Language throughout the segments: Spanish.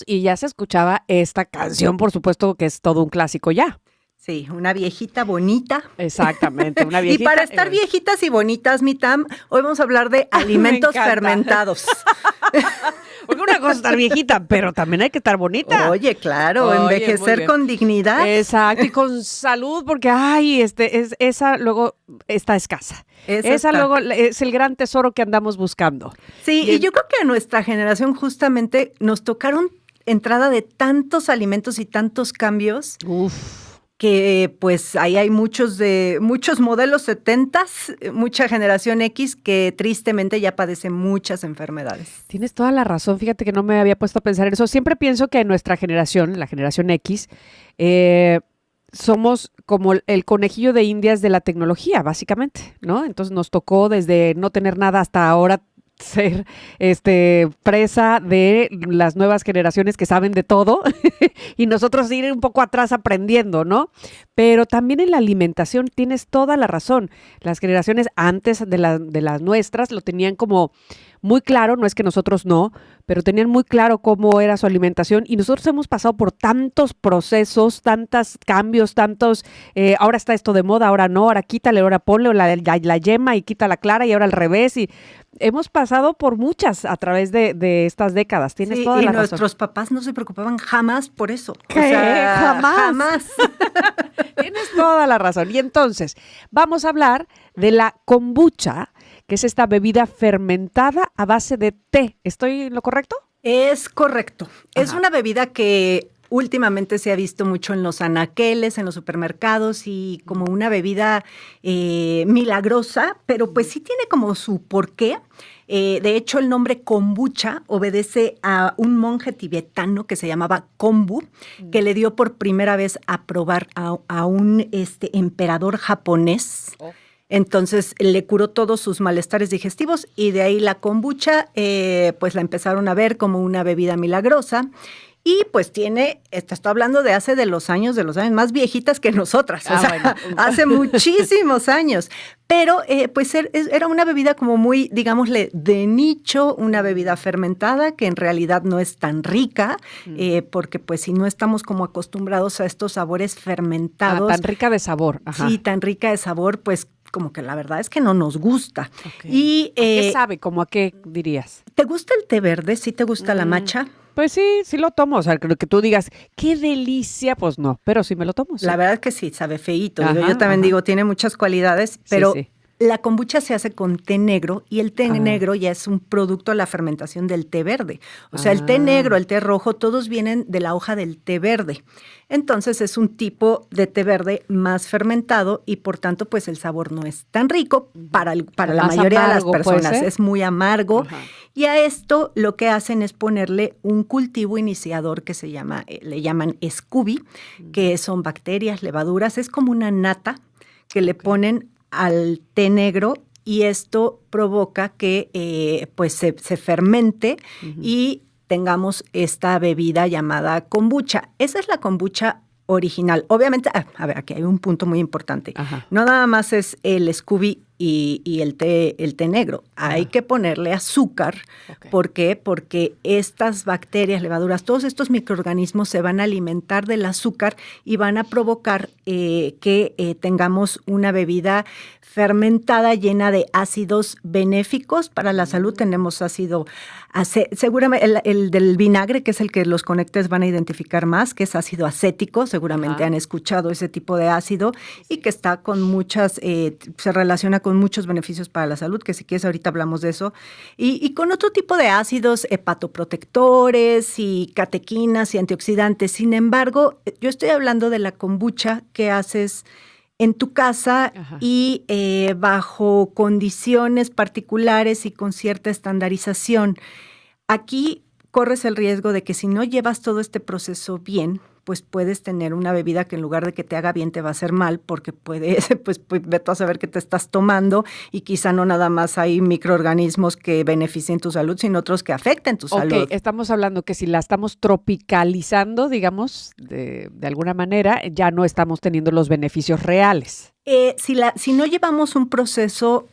y ya se escuchaba esta canción, por supuesto que es todo un clásico ya. Sí, una viejita bonita. Exactamente, una Y viejita. para estar viejitas y bonitas, Mitam, hoy vamos a hablar de alimentos encanta. fermentados. Porque una cosa es estar viejita, pero también hay que estar bonita. Oye, claro, Oye, muy envejecer bien. con dignidad. Exacto, y con salud, porque esa luego está escasa. Esa está. luego es el gran tesoro que andamos buscando. Sí, y yo creo que a nuestra generación justamente nos tocaron entrada de tantos alimentos y tantos cambios. Que pues ahí hay muchos modelos 70s, mucha generación X que tristemente ya padece muchas enfermedades. Tienes toda la razón, fíjate que no me había puesto a pensar en eso. Siempre pienso que nuestra generación, la generación X, somos como el conejillo de indias de la tecnología, básicamente, ¿no? Entonces nos tocó desde no tener nada hasta ahora ser presa de las nuevas generaciones que saben de todo y nosotros ir un poco atrás aprendiendo, ¿no? Pero también en la alimentación tienes toda la razón. Las generaciones antes de las nuestras lo tenían como muy claro, no es que nosotros no, pero tenían muy claro cómo era su alimentación y nosotros hemos pasado por tantos procesos, tantos cambios, ahora está esto de moda, ahora no, ahora quítale, ahora ponle la yema y quita la clara y ahora al revés y hemos pasado por muchas a través de estas décadas, tienes toda la razón. Y nuestros papás no se preocupaban jamás por eso. ¿Qué? O sea, Jamás. Tienes toda la razón. Y entonces, vamos a hablar de la kombucha, que es esta bebida fermentada a base de té. ¿Estoy en lo correcto? Es correcto. Ajá. Es una bebida que últimamente se ha visto mucho en los anaqueles, en los supermercados y como una bebida milagrosa, pero pues sí tiene como su porqué. De hecho, el nombre kombucha obedece a un monje tibetano que se llamaba Kombu, que le dio por primera vez a probar a un emperador japonés. Oh. Entonces le curó todos sus malestares digestivos y de ahí la kombucha, pues la empezaron a ver como una bebida milagrosa. Y pues está hablando de los años más viejitas que nosotras, o sea, bueno. Hace muchísimos años. Pero pues era una bebida como muy, digámosle, de nicho, una bebida fermentada que en realidad no es tan rica, porque pues si no estamos como acostumbrados a estos sabores fermentados. Tan rica de sabor. Ajá. Sí, tan rica de sabor, pues como que la verdad es que no nos gusta. Okay. Y, ¿a qué sabe? ¿Cómo a qué dirías? ¿Te gusta el té verde? ¿Sí te gusta la matcha? Pues sí lo tomo. O sea, creo que tú digas, qué delicia, pues no, pero sí me lo tomo. Sí. La verdad es que sí, sabe feíto. Yo también digo, tiene muchas cualidades, pero sí. La kombucha se hace con té negro y el té negro ya es un producto de la fermentación del té verde. O sea, el té negro, el té rojo, todos vienen de la hoja del té verde. Entonces es un tipo de té verde más fermentado y por tanto pues el sabor no es tan rico para la mayoría amargo, de las personas. Es muy amargo. Ajá. Y a esto lo que hacen es ponerle un cultivo iniciador que le llaman SCOBY, que son bacterias, levaduras. Es como una nata que le ponen al té negro y esto provoca que pues se fermente y tengamos esta bebida llamada kombucha. Esa es la kombucha original. Obviamente, a ver, aquí hay un punto muy importante. Ajá. No nada más es el SCOBY y el té negro. Ajá. Hay que ponerle azúcar. Okay. ¿Por qué? Porque estas bacterias, levaduras, todos estos microorganismos se van a alimentar del azúcar y van a provocar que tengamos una bebida fermentada llena de ácidos benéficos para la salud. Tenemos ácido, seguramente el del vinagre, que es el que los conectes van a identificar más, que es ácido acético, seguramente han escuchado ese tipo de ácido y que está con se relaciona con muchos beneficios para la salud, que si quieres ahorita hablamos de eso, y con otro tipo de ácidos hepatoprotectores y catequinas y antioxidantes. Sin embargo, yo estoy hablando de la kombucha que haces en tu casa. Ajá. Y bajo condiciones particulares y con cierta estandarización. Aquí corres el riesgo de que si no llevas todo este proceso bien, pues puedes tener una bebida que en lugar de que te haga bien te va a hacer mal, porque puedes, pues vete a saber qué te estás tomando y quizá no nada más hay microorganismos que beneficien tu salud, sino otros que afecten tu salud. Estamos hablando que si la estamos tropicalizando, digamos, de alguna manera, ya no estamos teniendo los beneficios reales. Si no llevamos un proceso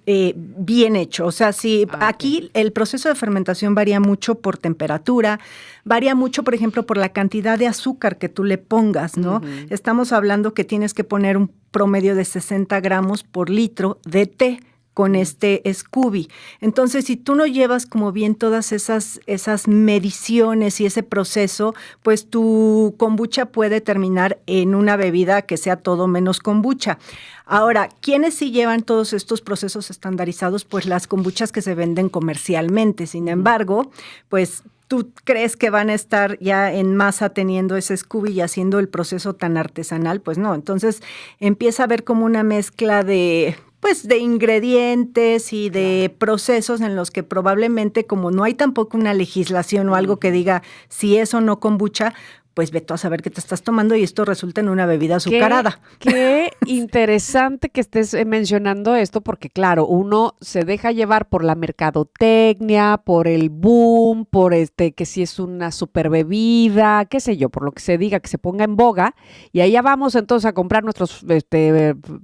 bien hecho. O sea, si aquí el proceso de fermentación varía mucho por temperatura, varía mucho, por ejemplo, por la cantidad de azúcar que tú le pongas, ¿no? Estamos hablando que tienes que poner un promedio de 60 gramos por litro de té con este Scooby. Entonces, si tú no llevas como bien todas esas mediciones y ese proceso, pues tu kombucha puede terminar en una bebida que sea todo menos kombucha. Ahora, ¿quiénes sí llevan todos estos procesos estandarizados? Pues las kombuchas que se venden comercialmente. Sin embargo, pues ¿tú crees que van a estar ya en masa teniendo ese Scooby y haciendo el proceso tan artesanal? Pues no. Entonces empieza a haber como una mezcla de ingredientes y de procesos en los que probablemente, como no hay tampoco una legislación o algo que diga si es o no kombucha, pues ve tú a saber qué te estás tomando y esto resulta en una bebida azucarada. Qué interesante que estés mencionando esto, porque claro, uno se deja llevar por la mercadotecnia, por el boom, por que si es una super bebida, qué sé yo, por lo que se diga, que se ponga en boga, y allá vamos entonces a comprar nuestros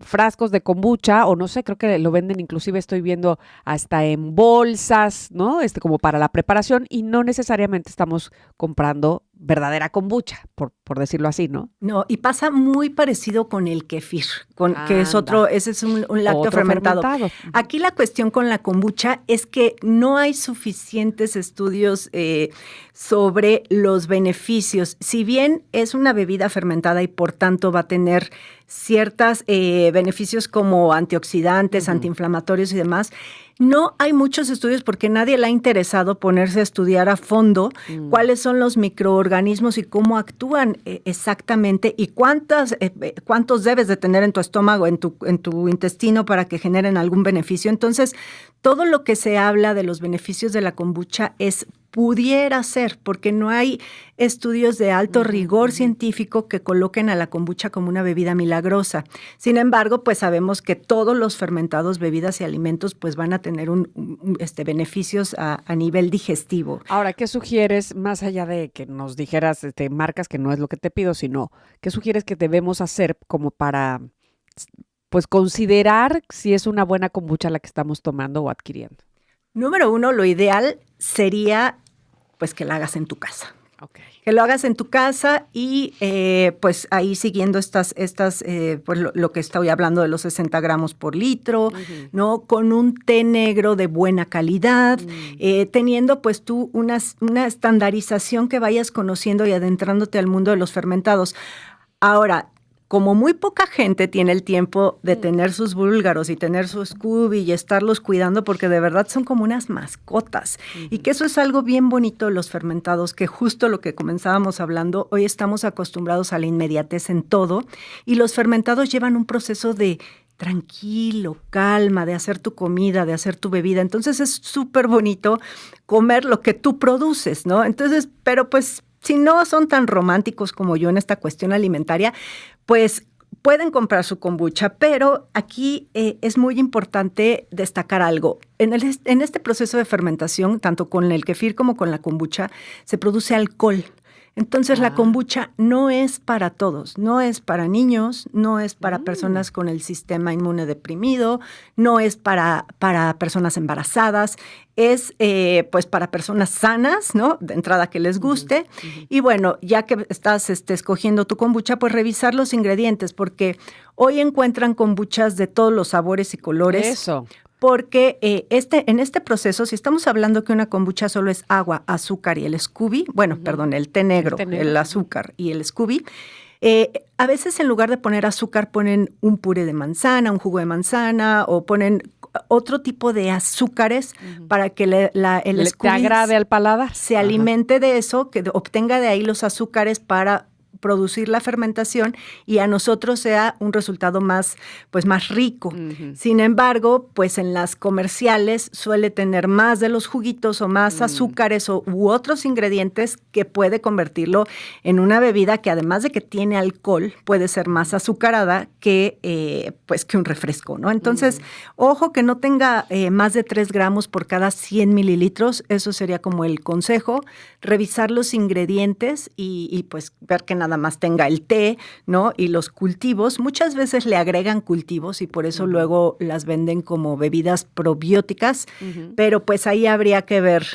frascos de kombucha, o no sé, creo que lo venden, inclusive estoy viendo hasta en bolsas, ¿no? Como para la preparación, y no necesariamente estamos comprando verdadera kombucha, por decirlo así, ¿no? No, y pasa muy parecido con el kefir, que es ese es un lácteo fermentado. Aquí la cuestión con la kombucha es que no hay suficientes estudios sobre los beneficios. Si bien es una bebida fermentada y por tanto va a tener ciertos beneficios como antioxidantes, antiinflamatorios y demás, no hay muchos estudios porque nadie le ha interesado ponerse a estudiar a fondo cuáles son los microorganismos y cómo actúan exactamente y cuántos debes de tener en tu estómago, en tu intestino para que generen algún beneficio. Entonces, todo lo que se habla de los beneficios de la kombucha pudiera ser, porque no hay estudios de alto rigor científico que coloquen a la kombucha como una bebida milagrosa. Sin embargo, pues sabemos que todos los fermentados, bebidas y alimentos, pues van a tener beneficios a nivel digestivo. Ahora, ¿qué sugieres, más allá de que nos dijeras marcas, que no es lo que te pido, sino qué sugieres que debemos hacer como para, pues, considerar si es una buena kombucha la que estamos tomando o adquiriendo? Número 1, lo ideal sería pues que la hagas en tu casa. Okay. Que lo hagas en tu casa y pues ahí siguiendo pues lo que estoy hablando de los 60 gramos por litro, ¿no? Con un té negro de buena calidad, teniendo pues tú una estandarización que vayas conociendo y adentrándote al mundo de los fermentados. Ahora, como muy poca gente tiene el tiempo de tener sus búlgaros y tener su Scooby y estarlos cuidando, porque de verdad son como unas mascotas. Y que eso es algo bien bonito de los fermentados, que justo lo que comenzábamos hablando, hoy estamos acostumbrados a la inmediatez en todo, y los fermentados llevan un proceso de tranquilo, calma, de hacer tu comida, de hacer tu bebida. Entonces es súper bonito comer lo que tú produces, ¿no? Entonces, pero pues si no son tan románticos como yo en esta cuestión alimentaria, pues pueden comprar su kombucha, pero aquí es muy importante destacar algo. En este proceso de fermentación, tanto con el kefir como con la kombucha, se produce alcohol. Entonces la kombucha no es para todos, no es para niños, no es para personas con el sistema inmune deprimido, no es para personas embarazadas, es pues para personas sanas, ¿no? De entrada que les guste. Y bueno, ya que estás escogiendo tu kombucha, pues revisar los ingredientes, porque hoy encuentran kombuchas de todos los sabores y colores. Eso. Porque en este proceso, si estamos hablando que una kombucha solo es agua, azúcar y el Scooby, el té negro, el azúcar y el Scooby, a veces en lugar de poner azúcar ponen un puré de manzana, un jugo de manzana o ponen otro tipo de azúcares para que el Scooby te agrade al paladar. Se alimente de eso, que obtenga de ahí los azúcares para producir la fermentación y a nosotros sea un resultado más rico. Sin embargo, pues en las comerciales suele tener más de los juguitos o más azúcares u otros ingredientes que puede convertirlo en una bebida que además de que tiene alcohol, puede ser más azucarada que un refresco, ¿no? Entonces, ojo que no tenga más de 3 gramos por cada 100 mililitros, eso sería como el consejo, revisar los ingredientes y pues ver que nada nada más tenga el té, ¿no? Y los cultivos, muchas veces le agregan cultivos y por eso luego las venden como bebidas probióticas, pero pues ahí habría que ver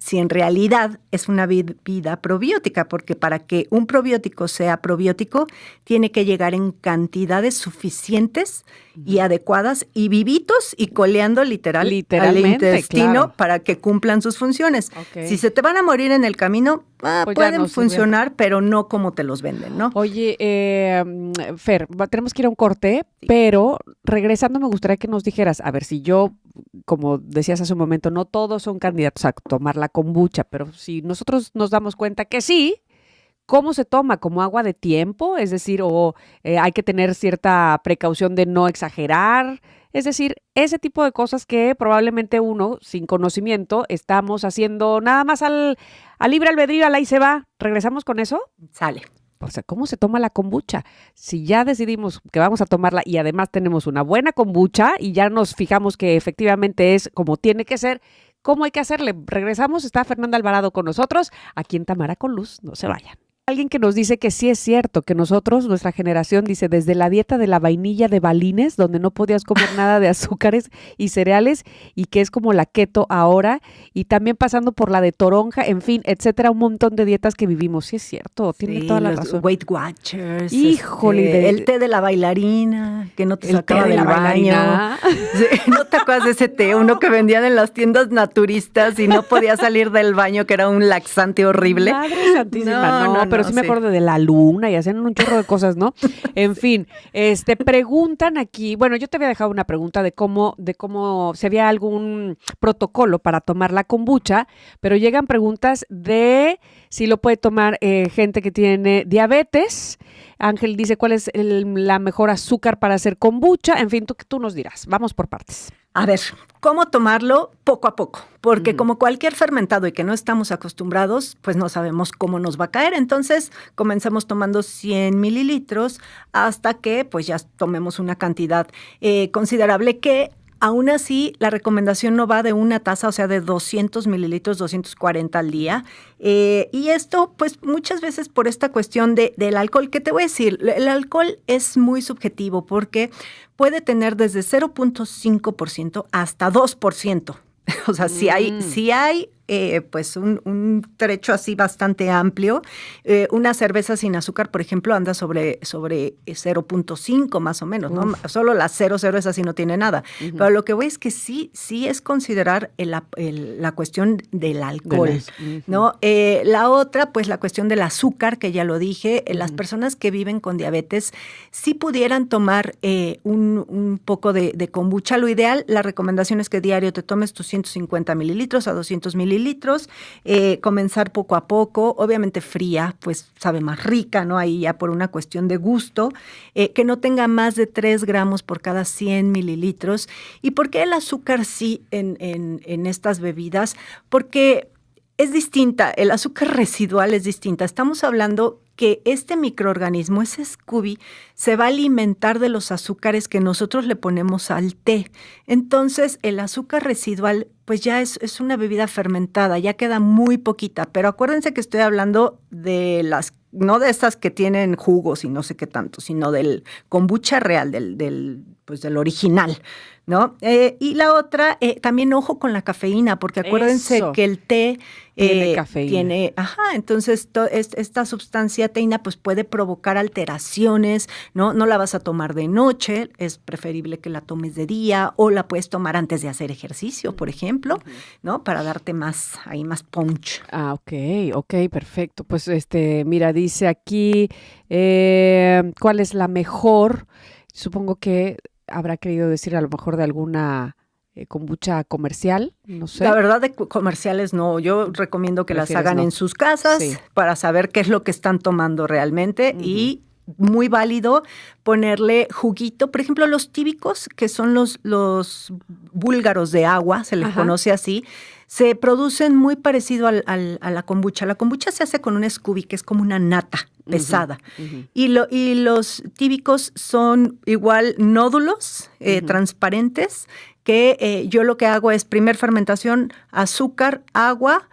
si en realidad es una bebida probiótica, porque para que un probiótico sea probiótico, tiene que llegar en cantidades suficientes y adecuadas y vivitos y coleando literalmente al intestino para que cumplan sus funciones. Okay. Si se te van a morir en el camino, pues pueden funcionar, pero no como te los venden, ¿no? Oye, Fer, tenemos que ir a un corte, pero regresando me gustaría que nos dijeras, a ver, si yo, como decías hace un momento, no todos son candidatos a tomar la kombucha, pero si nosotros nos damos cuenta que sí, ¿cómo se toma? ¿Como agua de tiempo? Es decir, hay que tener cierta precaución de no exagerar. Es decir, ese tipo de cosas que probablemente uno, sin conocimiento, estamos haciendo nada más al libre albedrío, al ahí se va. ¿Regresamos con eso? Sale. O sea, ¿cómo se toma la kombucha? Si ya decidimos que vamos a tomarla y además tenemos una buena kombucha y ya nos fijamos que efectivamente es como tiene que ser, ¿cómo hay que hacerle? Regresamos, está Fernanda Alvarado con nosotros, aquí en Tamara con Luz, no se vayan. Alguien que nos dice que sí es cierto, que nosotros, nuestra generación, dice, desde la dieta de la vainilla de Balines, donde no podías comer nada de azúcares y cereales, y que es como la keto ahora, y también pasando por la de toronja, en fin, etcétera, un montón de dietas que vivimos. Sí es cierto, tiene toda la razón. Weight Watchers. Híjole. El té de la bailarina, que no te sacaba del baño. Sí, ¿no te acuerdas de ese té? Uno que vendían en las tiendas naturistas y no podía salir del baño, que era un laxante horrible. Madre santísima, no, pero sí me acuerdo de la luna y hacían un chorro de cosas, ¿no? En fin, preguntan aquí, bueno, yo te había dejado una pregunta de cómo si había algún protocolo para tomar la kombucha, pero llegan preguntas de si lo puede tomar gente que tiene diabetes. Ángel dice, ¿cuál es la mejor azúcar para hacer kombucha? En fin, tú nos dirás. Vamos por partes. A ver, ¿cómo tomarlo? Poco a poco, porque como cualquier fermentado y que no estamos acostumbrados, pues no sabemos cómo nos va a caer. Entonces, comencemos tomando 100 mililitros hasta que pues ya tomemos una cantidad considerable que aún así, la recomendación no va de una taza, o sea, de 200 mililitros, 240 al día. Y esto, pues, muchas veces por esta cuestión del alcohol, que te voy a decir, el alcohol es muy subjetivo porque puede tener desde 0.5% hasta 2%. O sea, si hay pues un trecho así bastante amplio. Una cerveza sin azúcar, por ejemplo, anda sobre 0.5 más o menos, ¿no? Solo la 0.0 esa sí no tiene nada. Pero lo que voy es que sí es considerar la cuestión del alcohol, ¿no? La otra, pues la cuestión del azúcar, que ya lo dije, las personas que viven con diabetes, si pudieran tomar un poco de kombucha, lo ideal, la recomendación es que diario te tomes tus 150 mililitros a 200 mililitros, comenzar poco a poco, obviamente fría, pues sabe más rica, ¿no? Ahí ya por una cuestión de gusto, que no tenga más de 3 gramos por cada 100 mililitros. ¿Y por qué el azúcar sí en estas bebidas? Porque es distinta, el azúcar residual es distinta. Estamos hablando que este microorganismo, ese Scooby, se va a alimentar de los azúcares que nosotros le ponemos al té. Entonces, el azúcar residual, pues ya es una bebida fermentada, ya queda muy poquita. Pero acuérdense que estoy hablando de no de estas que tienen jugos y no sé qué tanto, sino del kombucha real, del original, ¿no? Y la otra, también ojo con la cafeína, porque acuérdense que el té tiene cafeína. Entonces esta sustancia teína pues puede provocar alteraciones, ¿no? No la vas a tomar de noche, es preferible que la tomes de día o la puedes tomar antes de hacer ejercicio, por ejemplo, ¿no? Para darte más punch. Ah, ok, perfecto. Pues mira, dice aquí, ¿cuál es la mejor? Supongo que habrá querido decir a lo mejor de alguna kombucha comercial, no sé. La verdad de comerciales no, yo recomiendo que las hagan en sus casas para saber qué es lo que están tomando realmente y muy válido ponerle juguito, por ejemplo los tíbicos, que son los búlgaros de agua, se les conoce así, se producen muy parecido a la kombucha. La kombucha se hace con un Scooby, que es como una nata pesada. Y los tíbicos son igual nódulos transparentes, que yo lo que hago es primer fermentación, azúcar, agua,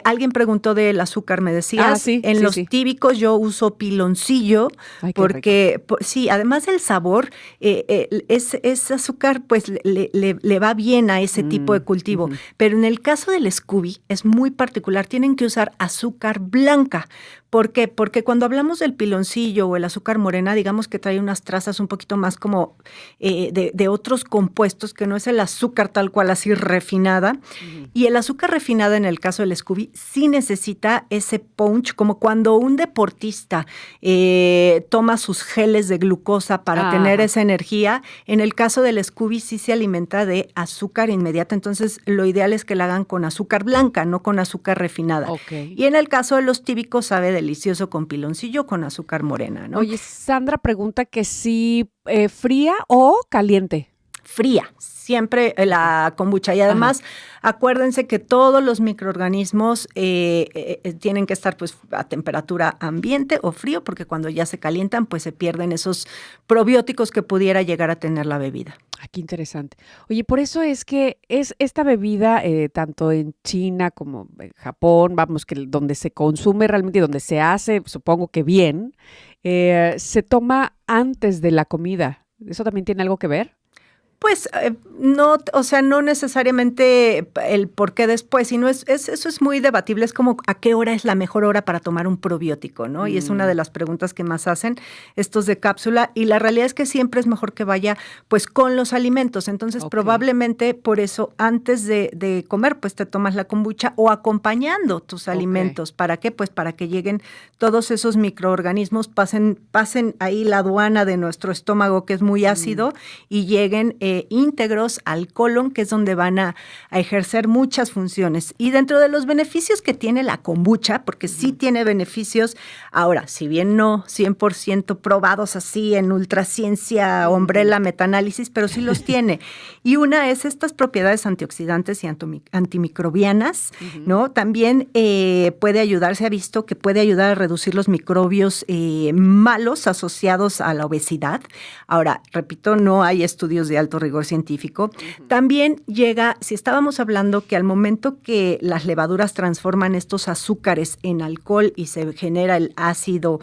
Alguien preguntó del azúcar, me decías. Sí, en sí, los sí. tíbicos yo uso piloncillo. Ay, qué Porque, sí, además del sabor, ese azúcar pues le va bien a ese tipo de cultivo. Pero en el caso del Scooby es muy particular, tienen que usar azúcar blanca. ¿Por qué? Porque cuando hablamos del piloncillo o el azúcar morena, digamos que trae unas trazas un poquito más como de otros compuestos, que no es el azúcar tal cual así refinada. Y el azúcar refinada en el caso del Scooby sí necesita ese punch, como cuando un deportista toma sus geles de glucosa para tener esa energía. En el caso del Scooby sí se alimenta de azúcar inmediata, entonces lo ideal es que la hagan con azúcar blanca, no con azúcar refinada. Okay. Y en el caso de los tíbicos sabe delicioso con piloncillo, con azúcar morena, ¿no? Oye, Sandra pregunta que si fría o caliente. Fría, siempre la kombucha. Y además, acuérdense que todos los microorganismos tienen que estar pues a temperatura ambiente o frío, porque cuando ya se calientan, pues se pierden esos probióticos que pudiera llegar a tener la bebida. Qué interesante. Oye, por eso es que es esta bebida, tanto en China como en Japón, vamos, que donde se consume realmente y donde se hace, supongo que bien, se toma antes de la comida. ¿Eso también tiene algo que ver? Pues no, o sea, no necesariamente el por qué después, sino eso es muy debatible, es como a qué hora es la mejor hora para tomar un probiótico, ¿no? Y es una de las preguntas que más hacen estos de cápsula, y la realidad es que siempre es mejor que vaya pues con los alimentos. Entonces probablemente por eso antes de comer pues te tomas la kombucha o acompañando tus alimentos. ¿Para qué? Pues para que lleguen todos esos microorganismos, pasen ahí la aduana de nuestro estómago, que es muy ácido, y lleguen íntegros al colon, que es donde van a ejercer muchas funciones. Y dentro de los beneficios que tiene la kombucha, porque sí tiene beneficios, ahora, si bien no 100% probados así en ultraciencia, umbrella, metaanálisis, pero sí los tiene. Y una es estas propiedades antioxidantes y antimicrobianas, ¿no? También puede ayudar, se ha visto que puede ayudar a reducir los microbios malos asociados a la obesidad. Ahora, repito, no hay estudios de alto rigor científico. También llega, si estábamos hablando que al momento que las levaduras transforman estos azúcares en alcohol y se genera el ácido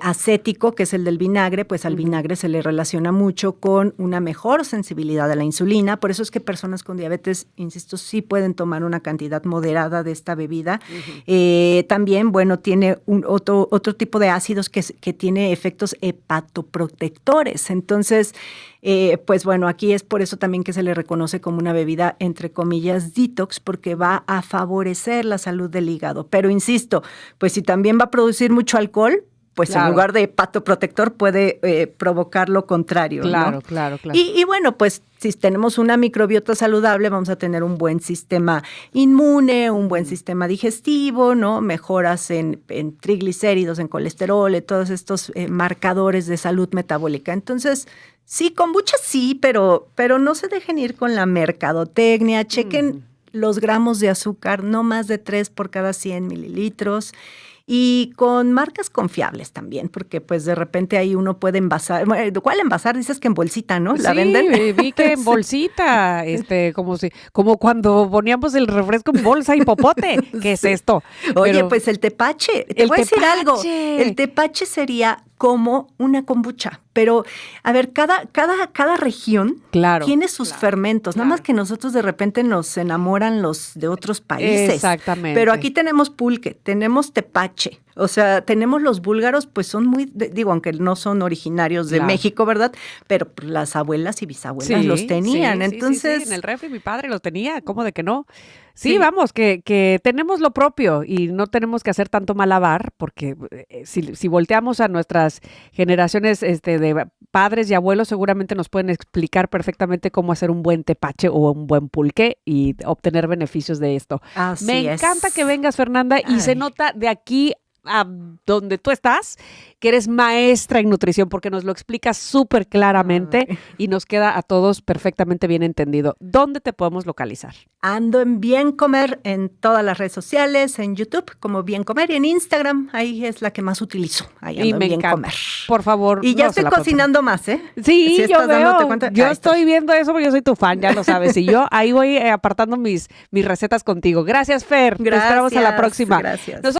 acético, que es el del vinagre, pues al vinagre se le relaciona mucho con una mejor sensibilidad a la insulina. Por eso es que personas con diabetes, insisto, sí pueden tomar una cantidad moderada de esta bebida. También, bueno, tiene otro tipo de ácidos que tiene efectos hepatoprotectores. Entonces, pues bueno, aquí es por eso también que se le reconoce como una bebida, entre comillas, detox, porque va a favorecer la salud del hígado. Pero insisto, pues si también va a producir mucho alcohol, pues en lugar de hepatoprotector puede provocar lo contrario. Claro, ¿no? claro. Y bueno, pues si tenemos una microbiota saludable, vamos a tener un buen sistema inmune, un buen sistema digestivo, ¿no? Mejoras en triglicéridos, en colesterol, en todos estos marcadores de salud metabólica. Entonces, sí, kombucha sí, pero no se dejen ir con la mercadotecnia. Chequen los gramos de azúcar, no más de 3 por cada 100 mililitros. Y con marcas confiables también, porque pues de repente ahí uno puede envasar. ¿Cuál envasar? Dices que en bolsita, ¿no? ¿La venden? Sí, vi que en bolsita, como cuando poníamos el refresco en bolsa y popote. ¿Qué es esto? Oye, pues el tepache. Te voy a decir algo. El tepache sería como una kombucha. Pero, a ver, cada región tiene sus fermentos. Nada más que nosotros de repente nos enamoran los de otros países. Exactamente. Pero aquí tenemos pulque, tenemos tepache. O sea, tenemos los búlgaros, pues son muy, aunque no son originarios de México, ¿verdad? Pero las abuelas y bisabuelas los tenían. Entonces, sí, en el refri mi padre los tenía, ¿cómo de que no? Sí, vamos, que tenemos lo propio y no tenemos que hacer tanto malabar, porque si volteamos a nuestras generaciones de padres y abuelos, seguramente nos pueden explicar perfectamente cómo hacer un buen tepache o un buen pulque y obtener beneficios de esto. Me encanta que vengas, Fernanda, y se nota de aquí a donde tú estás, que eres maestra en nutrición, porque nos lo explicas súper claramente y nos queda a todos perfectamente bien entendido. ¿Dónde te podemos localizar? Ando en Bien Comer en todas las redes sociales, en YouTube como Bien Comer y en Instagram, ahí es la que más utilizo. Ahí ando y me Bien encanta. Comer. Por favor. Y ya estoy cocinando más, ¿eh? Sí, si yo veo. Cuenta, yo estoy viendo eso porque yo soy tu fan, ya lo sabes. Y yo ahí voy apartando mis recetas contigo. Gracias, Fer. Te esperamos a la próxima. Gracias.